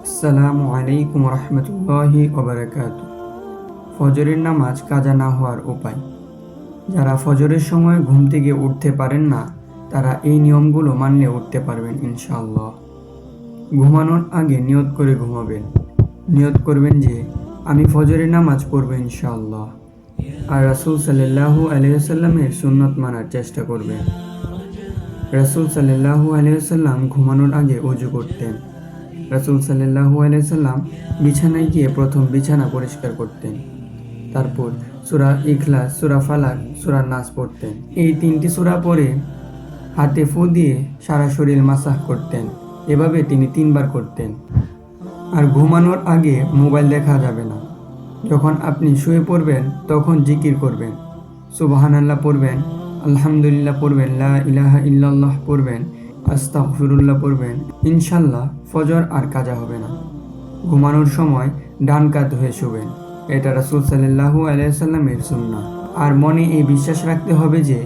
আসসালামু আলাইকুম রহমতুল্লাহি ওবারাকাতু। ফজরের নামাজ কাজা না হওয়ার উপায়। যারা ফজরের সময় ঘুম থেকে উঠতে পারেন না, তারা এই নিয়মগুলো মানলে উঠতে পারবেন ইনশাআল্লাহ। ঘুমানোর আগে নিয়ত করে ঘুমাবেন। নিয়ত করবেন যে আমি ফজরের নামাজ পড়ব ইনশাআল্লাহ। আর রাসূল সাল্লাল্লাহু আলাইহি ওয়াসাল্লামের সুন্নত মানার চেষ্টা করবেন। রাসূল সাল্লাল্লাহু আলাইহি ওয়াসাল্লাম ঘুমানোর আগে ওযু করতেন। রাসূল সাল্লাল্লাহু আলাইহি ওয়াসাল্লাম বিছানায় গিয়ে প্রথম বিছানা পরিষ্কার করতেন। তারপর সূরা ইখলাস, সূরা ফালাক, সূরা নাস পড়তেন। এই তিনটি সূরা পড়ে হাতে ফু দিয়ে সারা শরীর মাসাহ করতেন। এভাবে তিনি 3 বার করতেন। আর ঘুমানোর আগে মোবাইল দেখা যাবে না। যখন আপনি শুয়ে পড়বেন তখন জিকির করবেন, সুবহানাল্লাহ পড়বেন, আলহামদুলিল্লাহ পড়বেন, লা ইলাহা ইল্লাল্লাহ পড়বেন, আস্তাগফিরুল্লাহ পড়বেন। ইনশাল্লাহ ফজর আর কাজা হবে না। ঘুমানোর সময় ডান কাত হয়ে শুবেন। এটা রাসূল সাল্লাল্লাহু আলাইহি ওয়াসাল্লামের সুন্নাহ। আর মনে এই বিশ্বাস রাখতে হবে যে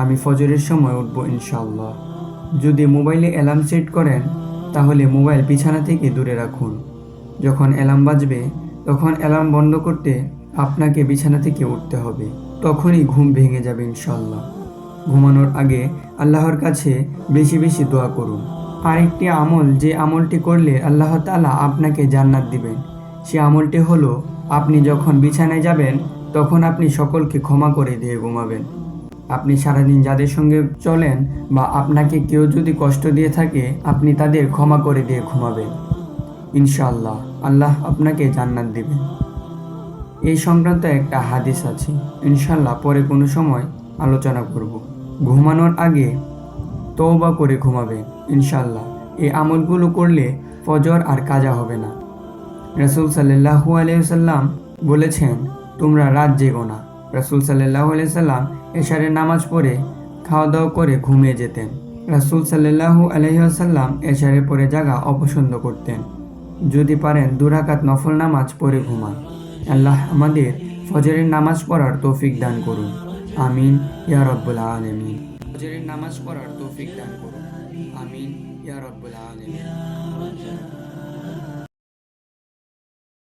আমি ফজরের সময় উঠব ইনশাআল্লাহ। যদি মোবাইলে অ্যালার্ম সেট করেন তাহলে মোবাইল বিছানা থেকে দূরে রাখুন। যখন অ্যালার্ম বাজবে তখন অ্যালার্ম বন্ধ করতে আপনাকে বিছানা থেকে উঠতে হবে। তখনই ঘুম ভেঙে যাবে ইনশাআল্লাহ। ঘুমানোর আগে আল্লাহর কাছে বেশি বেশি দোয়া করুন। আরেকটি আমল, যে আমলটি করলে আল্লাহ তাআলা আপনাকে জান্নাত দিবেন, সে আমলটি হলো আপনি যখন বিছানায় যাবেন তখন আপনি সকলকে ক্ষমা করে দিয়ে ঘুমাবেন। আপনি সারাদিন যাদের সঙ্গে চলেন বা আপনাকে কেউ যদি কষ্ট দিয়ে থাকে আপনি তাদের ক্ষমা করে দিয়ে ঘুমাবেন। ইনশাআল্লাহ আল্লাহ আপনাকে জান্নাত দিবেন। এই সংক্রান্ত একটা হাদিস আছে, ইনশাআল্লাহ পরে কোনো সময় আলোচনা করব। ঘুমানোর আগে তওবা করে ঘুমাবেন ইনশাআল্লাহ। এই আমলগুলো করলে ফজর আর কাজা হবে না। রাসূল সাল্লাল্লাহু আলাইহি ওয়াসাল্লাম বলেছেন, তোমরা রাত জেগো না। রাসূল সাল্লাল্লাহু আলাইহি ওয়াসাল্লাম এশারের নামাজ পড়ে খাওয়া দাওয়া করে ঘুমিয়ে যেতেন। রাসূল সাল্লাল্লাহু আলাইহি ওয়াসাল্লাম এশারের পরে জাগা অপছন্দ করতেন। যদি পারেন 2 রাকাত নফল নামাজ পড়ে ঘুমান। আল্লাহ আমাদের ফজরের নামাজ পড়ার তৌফিক দান করুন। আমিন ইয়া রাব্বুল আলামিন। ফজরের নামাজ পড়ার তৌফিক দান করুন। আমিন ইয়া রাব্বুল আলামিন।